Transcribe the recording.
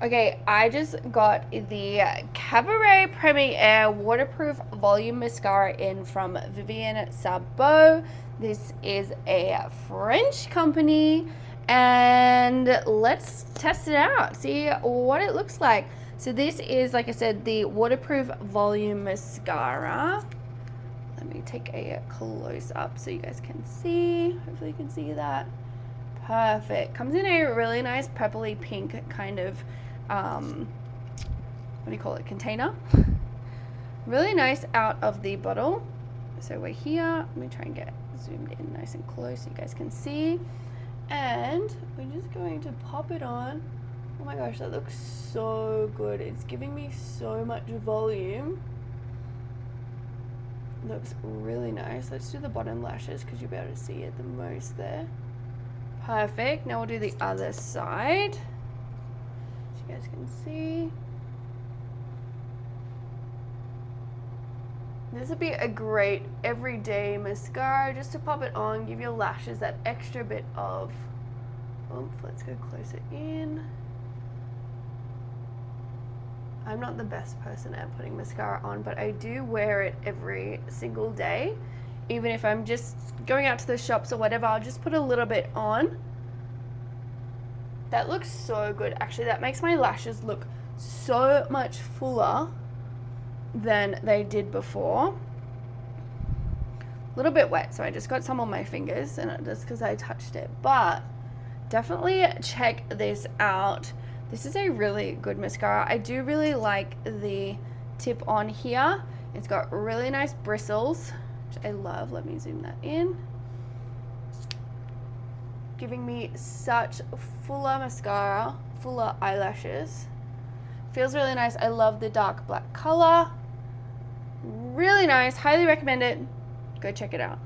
Okay, I just got the Cabaret Premier Waterproof Volume Mascara in from Vivienne Sabó. This is a French company, and let's test it out, see what it looks like. So this is, like I said, the Waterproof Volume Mascara. Let me take a close up so you guys can see. Hopefully you can see that. Perfect. Comes in a really nice purpley pink kind of, what do you call it, container. Really nice out of the bottle. So we're here. Let me try and get zoomed in nice and close so you guys can see. And we're just going to pop it on. Oh my gosh, that looks so good. It's giving me so much volume. Looks really nice. Let's do the bottom lashes because you'll be able to see it the most there. Perfect. Now we'll do the other side, so you guys can see. This would be a great everyday mascara just to pop it on, give your lashes that extra bit of oomph. Let's go closer in. I'm not the best person at putting mascara on, but I do wear it every single day. Even if I'm just going out to the shops or whatever, I'll just put a little bit on. That looks so good. Actually, that makes my lashes look so much fuller than they did before. A little bit wet, so I just got some on my fingers, and just because I touched it. But definitely check this out. This is a really good mascara. I do really like the tip on here. It's got really nice bristles, which I love. Let me zoom that in. Giving me such fuller mascara, fuller eyelashes. Feels really nice. I love the dark black color. Really nice. Highly recommend it. Go check it out.